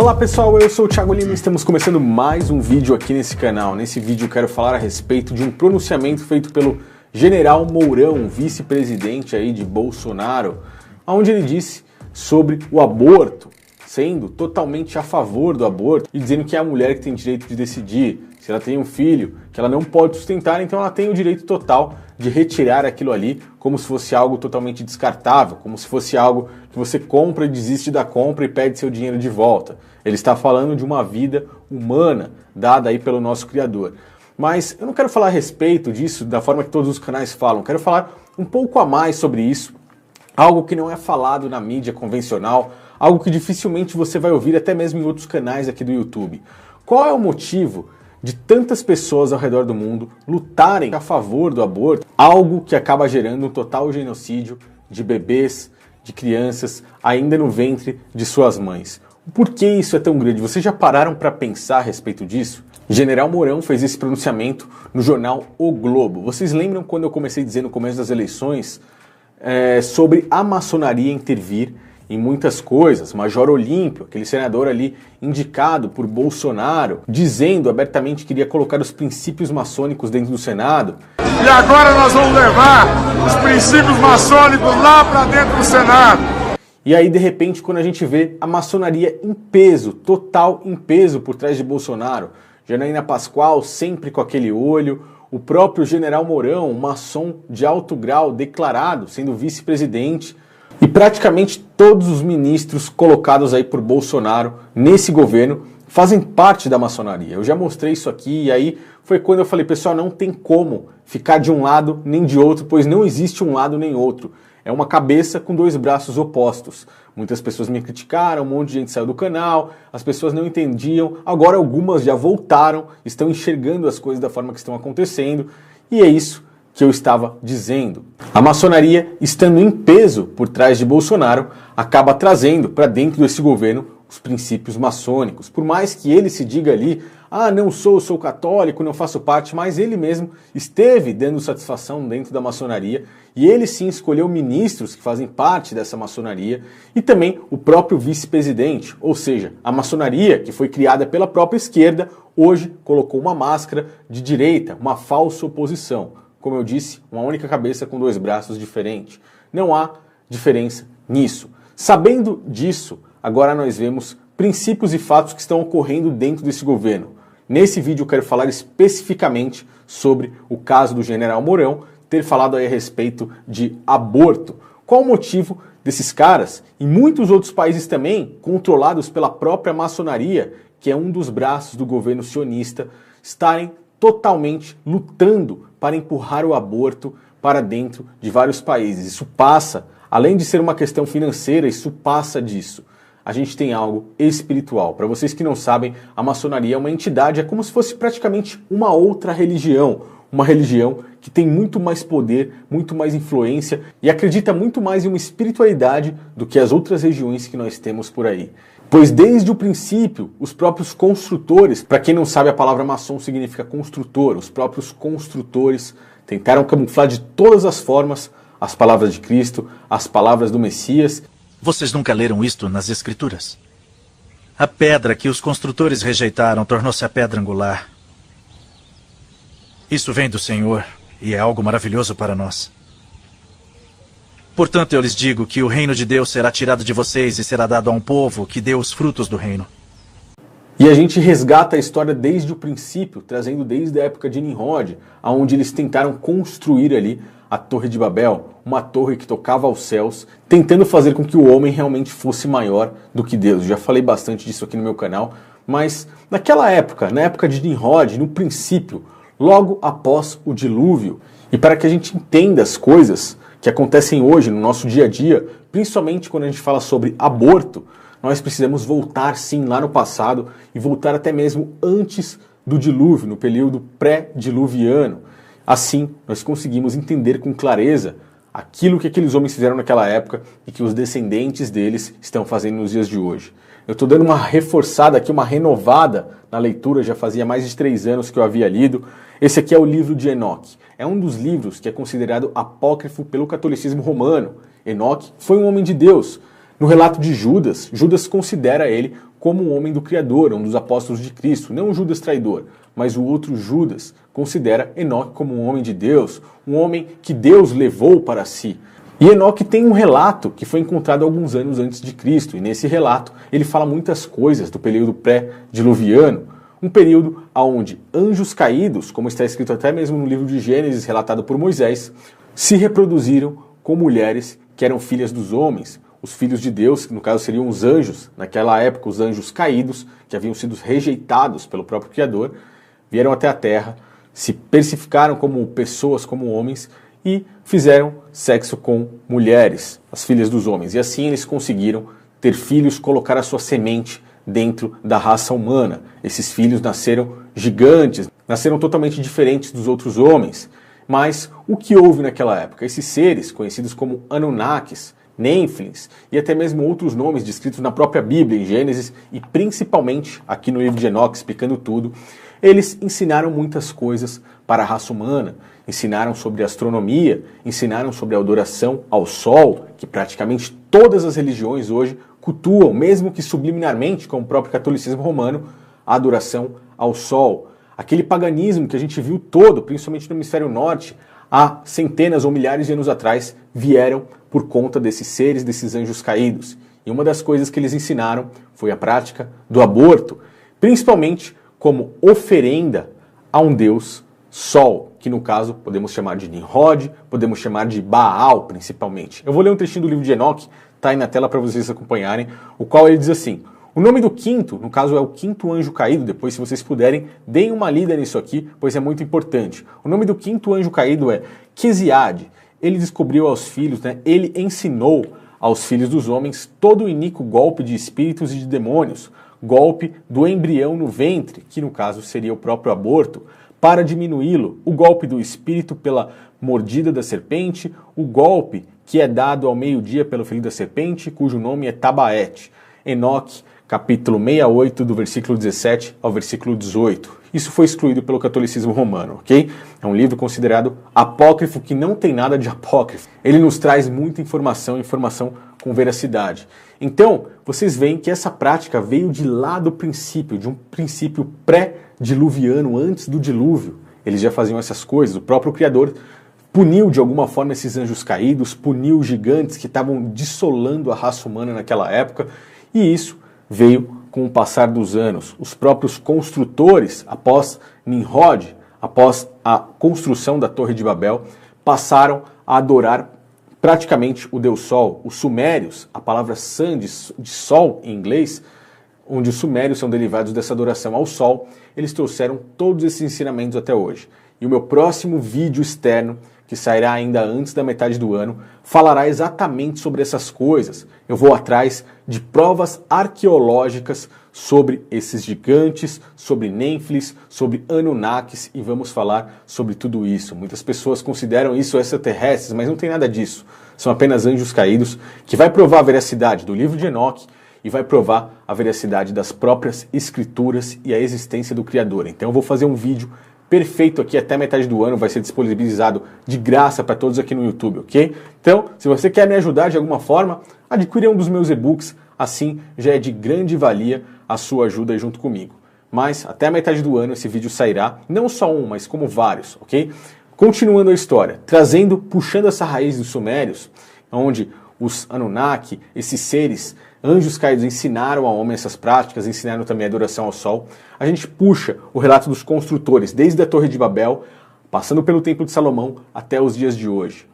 Olá pessoal, eu sou o Thiago Lima e estamos começando mais um vídeo aqui nesse canal. Nesse vídeo eu quero falar a respeito de um pronunciamento feito pelo General Mourão, vice-presidente aí de Bolsonaro, onde ele disse sobre o aborto, sendo totalmente a favor do aborto e dizendo que é a mulher que tem direito de decidir se ela tem um filho, que ela não pode sustentar, então ela tem o direito total de retirar aquilo ali como se fosse algo totalmente descartável, como se fosse algo que você compra e desiste da compra e pede seu dinheiro de volta. Ele está falando de uma vida humana dada aí pelo nosso Criador. Mas eu não quero falar a respeito disso da forma que todos os canais falam, quero falar um pouco a mais sobre isso, algo que não é falado na mídia convencional, algo que dificilmente você vai ouvir até mesmo em outros canais aqui do YouTube. Qual é o motivo de tantas pessoas ao redor do mundo lutarem a favor do aborto, algo que acaba gerando um total genocídio de bebês, de crianças, ainda no ventre de suas mães? Por que isso é tão grande? Vocês já pararam para pensar a respeito disso? General Mourão fez esse pronunciamento no jornal O Globo. Vocês lembram quando eu comecei a dizer no começo das eleições sobre a maçonaria intervir em muitas coisas? Major Olímpio, aquele senador ali indicado por Bolsonaro, dizendo abertamente que iria colocar os princípios maçônicos dentro do Senado. E agora nós vamos levar os princípios maçônicos lá para dentro do Senado. E aí, de repente, quando a gente vê a maçonaria em peso, total em peso por trás de Bolsonaro, Janaína Pascoal sempre com aquele olho, o próprio General Mourão, um maçom de alto grau declarado, sendo vice-presidente, e praticamente todos os ministros colocados aí por Bolsonaro nesse governo fazem parte da maçonaria. Eu já mostrei isso aqui e aí foi quando eu falei, pessoal, não tem como ficar de um lado nem de outro, pois não existe um lado nem outro. É uma cabeça com dois braços opostos. Muitas pessoas me criticaram, um monte de gente saiu do canal, as pessoas não entendiam, agora algumas já voltaram, estão enxergando as coisas da forma que estão acontecendo, e é isso que eu estava dizendo. A maçonaria, estando em peso por trás de Bolsonaro, acaba trazendo para dentro desse governo os princípios maçônicos. Por mais que ele se diga ali, não sou católico, não faço parte, mas ele mesmo esteve dando satisfação dentro da maçonaria e ele sim escolheu ministros que fazem parte dessa maçonaria e também o próprio vice-presidente, ou seja, a maçonaria que foi criada pela própria esquerda, hoje colocou uma máscara de direita, uma falsa oposição. Como eu disse, uma única cabeça com dois braços diferentes. Não há diferença nisso. Sabendo disso, agora nós vemos princípios e fatos que estão ocorrendo dentro desse governo. Nesse vídeo eu quero falar especificamente sobre o caso do General Mourão ter falado aí a respeito de aborto. Qual o motivo desses caras e muitos outros países também, controlados pela própria maçonaria, que é um dos braços do governo sionista, estarem totalmente lutando para empurrar o aborto para dentro de vários países? Isso passa, além de ser uma questão financeira, isso passa disso. A gente tem algo espiritual. Para vocês que não sabem, a maçonaria é uma entidade, é como se fosse praticamente uma outra religião. Uma religião que tem muito mais poder, muito mais influência e acredita muito mais em uma espiritualidade do que as outras regiões que nós temos por aí. Pois desde o princípio, os próprios construtores, para quem não sabe a palavra maçom significa construtor, os próprios construtores tentaram camuflar de todas as formas as palavras de Cristo, as palavras do Messias. Vocês nunca leram isto nas Escrituras? A pedra que os construtores rejeitaram tornou-se a pedra angular. Isso vem do Senhor e é algo maravilhoso para nós. Portanto, eu lhes digo que o reino de Deus será tirado de vocês e será dado a um povo que dê os frutos do reino. E a gente resgata a história desde o princípio, trazendo desde a época de Nimrod, onde eles tentaram construir ali a Torre de Babel, uma torre que tocava aos céus, tentando fazer com que o homem realmente fosse maior do que Deus. Já falei bastante disso aqui no meu canal, mas naquela época, na época de Nimrod, no princípio, logo após o dilúvio, e para que a gente entenda as coisas que acontecem hoje no nosso dia a dia, principalmente quando a gente fala sobre aborto, nós precisamos voltar sim lá no passado e voltar até mesmo antes do dilúvio, no período pré-diluviano. Assim, nós conseguimos entender com clareza aquilo que aqueles homens fizeram naquela época e que os descendentes deles estão fazendo nos dias de hoje. Eu estou dando uma reforçada aqui, uma renovada na leitura, já fazia mais de 3 anos que eu havia lido. Esse aqui é o livro de Enoque. É um dos livros que é considerado apócrifo pelo catolicismo romano. Enoque foi um homem de Deus. No relato de Judas, Judas considera ele como um homem do Criador, um dos apóstolos de Cristo, não o Judas traidor, mas o outro Judas considera Enoque como um homem de Deus, um homem que Deus levou para si. E Enoque tem um relato que foi encontrado alguns anos antes de Cristo, e nesse relato ele fala muitas coisas do período pré-diluviano, um período onde anjos caídos, como está escrito até mesmo no livro de Gênesis, relatado por Moisés, se reproduziram com mulheres que eram filhas dos homens, os filhos de Deus, que no caso seriam os anjos, naquela época os anjos caídos, que haviam sido rejeitados pelo próprio Criador, vieram até a terra, se personificaram como pessoas, como homens, e fizeram sexo com mulheres, as filhas dos homens. E assim eles conseguiram ter filhos, colocar a sua semente dentro da raça humana. Esses filhos nasceram gigantes, nasceram totalmente diferentes dos outros homens. Mas o que houve naquela época? Esses seres, conhecidos como Anunnakis, Néfilins e até mesmo outros nomes descritos na própria Bíblia, em Gênesis, e principalmente aqui no livro de Enoque, explicando tudo, eles ensinaram muitas coisas para a raça humana. Ensinaram sobre astronomia, ensinaram sobre a adoração ao sol, que praticamente todas as religiões hoje cultuam, mesmo que subliminarmente, como o próprio catolicismo romano, a adoração ao sol. Aquele paganismo que a gente viu todo, principalmente no hemisfério norte, há centenas ou milhares de anos atrás, vieram por conta desses seres, desses anjos caídos. E uma das coisas que eles ensinaram foi a prática do aborto, principalmente como oferenda a um deus Sol, que no caso podemos chamar de Nimrod, podemos chamar de Baal principalmente. Eu vou ler um trechinho do livro de Enoque, tá aí na tela para vocês acompanharem, o qual ele diz assim: o nome do quinto, no caso é o quinto anjo caído, depois se vocês puderem, deem uma lida nisso aqui, pois é muito importante. O nome do quinto anjo caído é Quesiade. Ele descobriu aos filhos, ele ensinou aos filhos dos homens todo o iníquo golpe de espíritos e de demônios, golpe do embrião no ventre, que no caso seria o próprio aborto, para diminuí-lo, o golpe do espírito pela mordida da serpente, o golpe que é dado ao meio-dia pelo filho da serpente, cujo nome é Tabaete. Enoque, capítulo 68, do versículo 17 ao versículo 18. Isso foi excluído pelo catolicismo romano, ok? É um livro considerado apócrifo, que não tem nada de apócrifo. Ele nos traz muita informação com veracidade. Então, vocês veem que essa prática veio de lá do princípio, de um princípio pré-diluviano, antes do dilúvio. Eles já faziam essas coisas. O próprio Criador puniu de alguma forma esses anjos caídos, puniu os gigantes que estavam dissolando a raça humana naquela época, e isso veio com o passar dos anos. Os próprios construtores, após Nimrod, após a construção da Torre de Babel, passaram a adorar praticamente o Deus Sol. Os sumérios, a palavra sun de sol em inglês, onde os sumérios são derivados dessa adoração ao Sol, eles trouxeram todos esses ensinamentos até hoje. E o meu próximo vídeo externo, que sairá ainda antes da metade do ano, falará exatamente sobre essas coisas. Eu vou atrás de provas arqueológicas sobre esses gigantes, sobre Néfilis, sobre Anunnakis, e vamos falar sobre tudo isso. Muitas pessoas consideram isso extraterrestres, mas não tem nada disso. São apenas anjos caídos, que vai provar a veracidade do livro de Enoque e vai provar a veracidade das próprias escrituras e a existência do Criador. Então eu vou fazer um vídeo perfeito aqui até metade do ano, vai ser disponibilizado de graça para todos aqui no YouTube, ok? Então, se você quer me ajudar de alguma forma, adquira um dos meus e-books, assim já é de grande valia a sua ajuda junto comigo. Mas até a metade do ano esse vídeo sairá, não só um, mas como vários, ok? Continuando a história, puxando essa raiz dos sumérios, onde os Anunnaki, esses seres, anjos caídos, ensinaram ao homem essas práticas, ensinaram também a adoração ao sol. A gente puxa o relato dos construtores, desde a Torre de Babel, passando pelo Templo de Salomão, até os dias de hoje.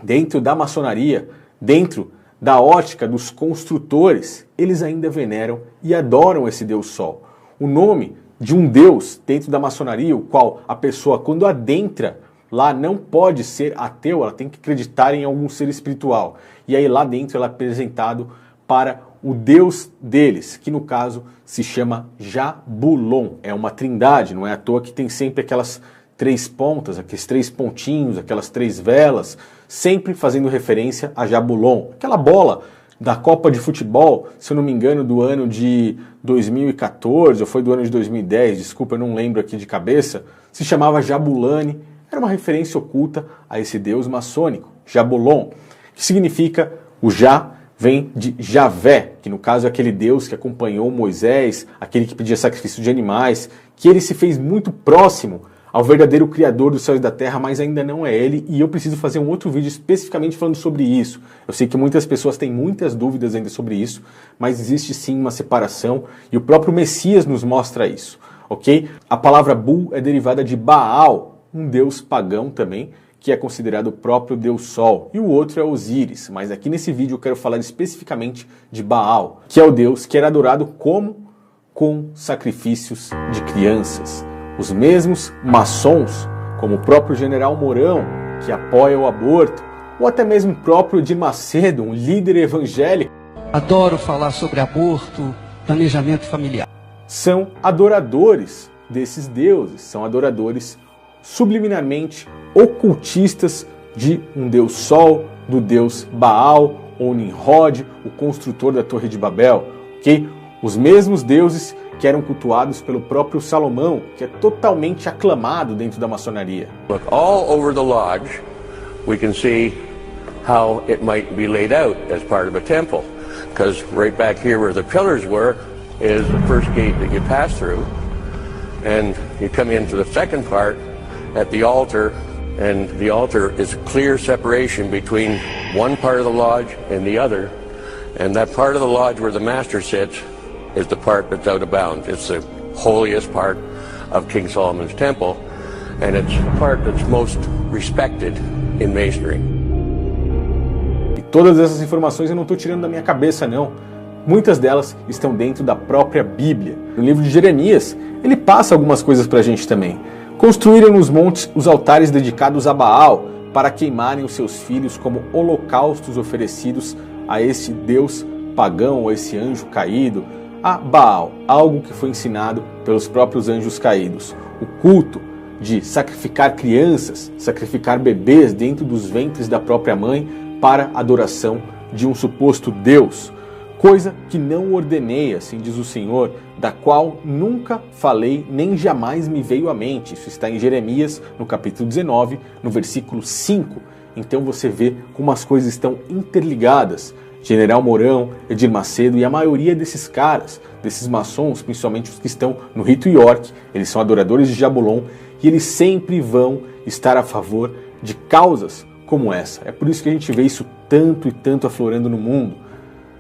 Dentro da maçonaria, dentro da ótica dos construtores, eles ainda veneram e adoram esse Deus Sol. O nome de um Deus dentro da maçonaria, o qual a pessoa, quando adentra lá, não pode ser ateu, ela tem que acreditar em algum ser espiritual. E aí lá dentro ela é apresentado para o Deus deles, que no caso se chama Jabulon. É uma trindade, não é à toa que tem sempre aquelas três pontas, aqueles três pontinhos, aquelas três velas, sempre fazendo referência a Jabulon. Aquela bola da Copa de Futebol, se eu não me engano, do ano de 2014, ou foi do ano de 2010, desculpa, eu não lembro aqui de cabeça, se chamava Jabulani. Era uma referência oculta a esse deus maçônico, Jabulon, que significa o Já vem de Javé, que no caso é aquele Deus que acompanhou Moisés, aquele que pedia sacrifício de animais, que ele se fez muito próximo ao verdadeiro Criador dos céus e da terra, mas ainda não é ele, e eu preciso fazer um outro vídeo especificamente falando sobre isso. Eu sei que muitas pessoas têm muitas dúvidas ainda sobre isso, mas existe sim uma separação, e o próprio Messias nos mostra isso, ok? A palavra Bul é derivada de Baal, um deus pagão também, que é considerado o próprio Deus Sol, e o outro é Osíris, mas aqui nesse vídeo eu quero falar especificamente de Baal, que é o deus que era adorado como? Com sacrifícios de crianças. Os mesmos maçons, como o próprio General Mourão, que apoia o aborto, ou até mesmo o próprio Edir Macedo, um líder evangélico, adoro falar sobre aborto, planejamento familiar, são adoradores desses deuses, são adoradores subliminarmente ocultistas de um deus Sol, do deus Baal ou Nimrod, o construtor da Torre de Babel, ok? Os mesmos deuses que eram cultuados pelo próprio Salomão, que é totalmente aclamado dentro da maçonaria. Look all over the lodge, we can see how it might be laid out as part of a temple, because right back here where the pillars were is the first gate that you pass through, and you come into the second part at the altar, and the altar is a clear separation between one part of the lodge and the other, and that part of the lodge where the master sits is the part that's out of bounds. It's the holiest part of King Solomon's temple, and it's the part that's most respected in masonry. E todas essas informações eu não estou tirando da minha cabeça, não. Muitas delas estão dentro da própria Bíblia. No livro de Jeremias, ele passa algumas coisas para a gente também. Construíram nos montes os altares dedicados a Baal, para queimarem os seus filhos como holocaustos oferecidos a esse deus pagão, ou esse anjo caído, a Baal, algo que foi ensinado pelos próprios anjos caídos. O culto de sacrificar crianças, sacrificar bebês dentro dos ventres da própria mãe para adoração de um suposto Deus. Coisa que não ordenei, assim diz o Senhor, da qual nunca falei, nem jamais me veio à mente. Isso está em Jeremias, no capítulo 19, no versículo 5. Então você vê como as coisas estão interligadas. General Mourão, Edir Macedo e a maioria desses caras, desses maçons, principalmente os que estão no rito York, eles são adoradores de Jabulon e eles sempre vão estar a favor de causas como essa. É por isso que a gente vê isso tanto e tanto aflorando no mundo.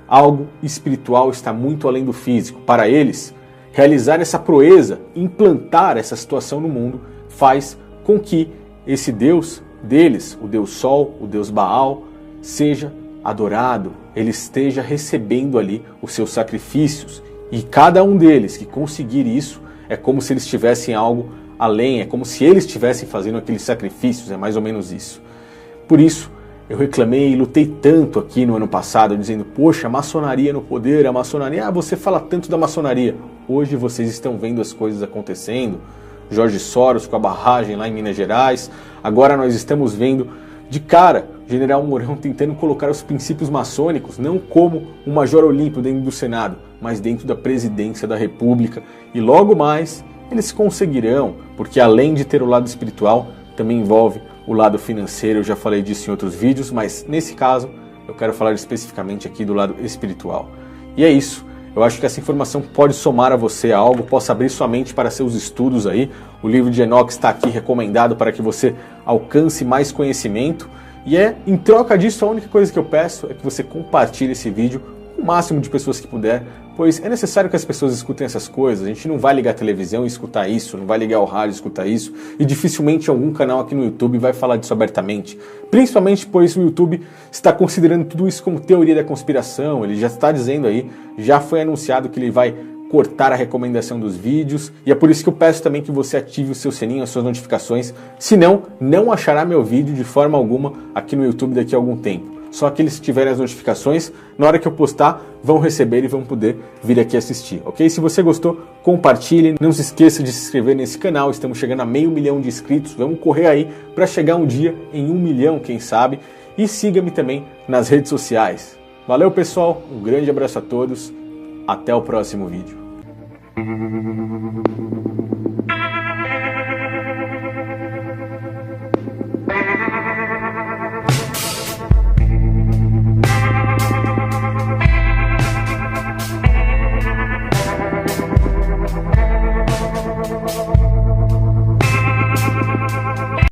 Algo espiritual está muito além do físico. Para eles, realizar essa proeza, implantar essa situação no mundo, faz com que esse Deus deles, o Deus Sol, o Deus Baal, seja adorado, ele esteja recebendo ali os seus sacrifícios. E cada um deles que conseguir isso, é como se eles tivessem algo além, é como se eles estivessem fazendo aqueles sacrifícios, é mais ou menos isso. Por isso, eu reclamei e lutei tanto aqui no ano passado, dizendo, poxa, a maçonaria no poder, a maçonaria, você fala tanto da maçonaria. Hoje vocês estão vendo as coisas acontecendo, Jorge Soros com a barragem lá em Minas Gerais, agora nós estamos vendo de cara General Mourão tentando colocar os princípios maçônicos, não como um Major Olímpio dentro do Senado, mas dentro da presidência da República, e logo mais eles conseguirão, porque além de ter o lado espiritual, também envolve o lado financeiro. Eu já falei disso em outros vídeos, mas nesse caso eu quero falar especificamente aqui do lado espiritual. E é isso, eu acho que essa informação pode somar a você a algo, possa abrir sua mente para seus estudos aí. O livro de Enoque está aqui recomendado para que você alcance mais conhecimento. E em troca disso, a única coisa que eu peço é que você compartilhe esse vídeo com o máximo de pessoas que puder, pois é necessário que as pessoas escutem essas coisas. A gente não vai ligar a televisão e escutar isso, não vai ligar o rádio e escutar isso, e dificilmente algum canal aqui no YouTube vai falar disso abertamente. Principalmente pois o YouTube está considerando tudo isso como teoria da conspiração, ele já está dizendo aí, já foi anunciado que ele vai cortar a recomendação dos vídeos, e é por isso que eu peço também que você ative o seu sininho, as suas notificações, senão não achará meu vídeo de forma alguma aqui no YouTube daqui a algum tempo. Só aqueles que tiverem as notificações, na hora que eu postar, vão receber e vão poder vir aqui assistir, ok? Se você gostou, compartilhe, não se esqueça de se inscrever nesse canal, estamos chegando a 500 mil de inscritos, vamos correr aí para chegar um dia em 1 milhão, quem sabe, e siga-me também nas redes sociais. Valeu pessoal, um grande abraço a todos, até o próximo vídeo.